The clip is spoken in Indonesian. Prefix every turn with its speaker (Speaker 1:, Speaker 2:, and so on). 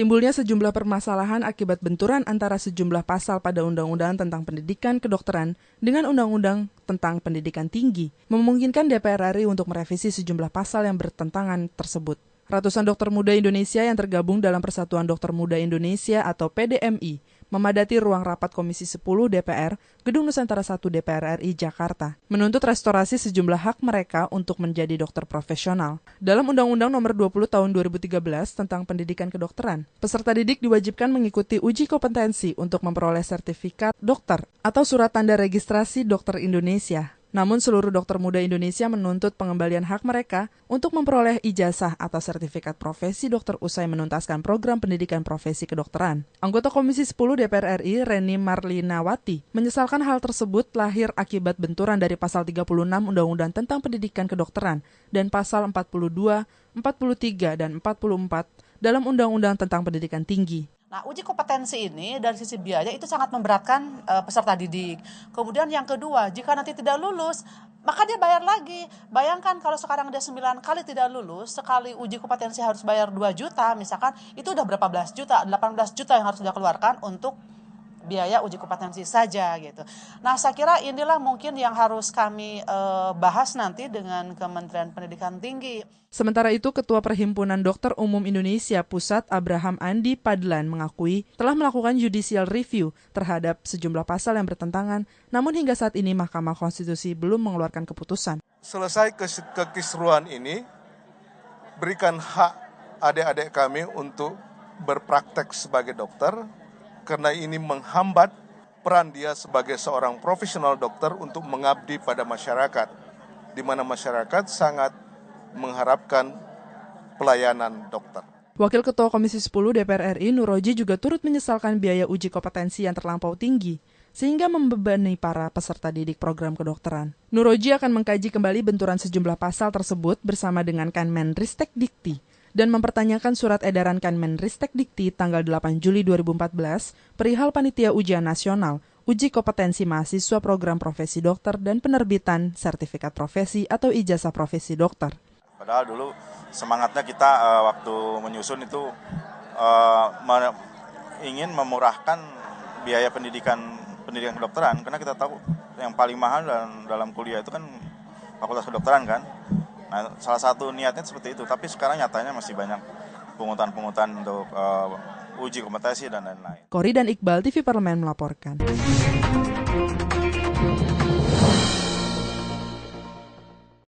Speaker 1: Timbulnya sejumlah permasalahan akibat benturan antara sejumlah pasal pada Undang-Undang tentang Pendidikan Kedokteran dengan Undang-Undang tentang Pendidikan Tinggi, memungkinkan DPR RI untuk merevisi sejumlah pasal yang bertentangan tersebut. Ratusan dokter muda Indonesia yang tergabung dalam Persatuan Dokter Muda Indonesia atau PDMI memadati ruang rapat Komisi 10 DPR, Gedung Nusantara 1 DPR RI Jakarta, menuntut restorasi sejumlah hak mereka untuk menjadi dokter profesional. Dalam Undang-Undang Nomor 20 Tahun 2013 tentang Pendidikan Kedokteran, peserta didik diwajibkan mengikuti uji kompetensi untuk memperoleh sertifikat dokter atau surat tanda registrasi dokter Indonesia. Namun seluruh dokter muda Indonesia menuntut pengembalian hak mereka untuk memperoleh ijazah atau sertifikat profesi dokter usai menuntaskan program pendidikan profesi kedokteran. Anggota Komisi 10 DPR RI, Reni Marlinawati, menyesalkan hal tersebut lahir akibat benturan dari pasal 36 Undang-Undang tentang Pendidikan Kedokteran dan pasal 42, 43, dan 44 dalam Undang-Undang tentang Pendidikan Tinggi.
Speaker 2: Nah, uji kompetensi ini dari sisi biaya itu sangat memberatkan peserta didik. Kemudian yang kedua, jika nanti tidak lulus, maka dia bayar lagi. Bayangkan kalau sekarang dia 9 kali tidak lulus, sekali uji kompetensi harus bayar 2 juta, misalkan itu udah berapa belas juta, 18 juta yang harus dia keluarkan untuk biaya uji kompetensi saja gitu. Nah, saya kira inilah mungkin yang harus kami bahas nanti dengan Kementerian Pendidikan Tinggi.
Speaker 1: Sementara itu, Ketua Perhimpunan Dokter Umum Indonesia Pusat Abraham Andi Padlan mengakui telah melakukan judicial review terhadap sejumlah pasal yang bertentangan, namun hingga saat ini Mahkamah Konstitusi belum mengeluarkan keputusan.
Speaker 3: Selesai kekisruan ini, berikan hak adik-adik kami untuk berpraktek sebagai dokter, karena ini menghambat peran dia sebagai seorang profesional dokter untuk mengabdi pada masyarakat, di mana masyarakat sangat mengharapkan pelayanan dokter.
Speaker 1: Wakil Ketua Komisi 10 DPR RI Nuroji juga turut menyesalkan biaya uji kompetensi yang terlampau tinggi, sehingga membebani para peserta didik program kedokteran. Nuroji akan mengkaji kembali benturan sejumlah pasal tersebut bersama dengan Kanmenristek Dikti, dan mempertanyakan surat edaran Kanmenristek Dikti tanggal 8 Juli 2014 perihal panitia ujian nasional, uji kompetensi mahasiswa program profesi dokter dan penerbitan sertifikat profesi atau ijazah profesi dokter.
Speaker 4: Padahal dulu semangatnya kita waktu menyusun itu ingin memurahkan biaya pendidikan kedokteran, karena kita tahu yang paling mahal dalam kuliah itu kan fakultas kedokteran kan. Nah, salah satu niatnya seperti itu, tapi sekarang nyatanya masih banyak pungutan-pungutan untuk uji kompetensi dan lain-lain.
Speaker 1: Kori dan Iqbal, TV Parlemen melaporkan.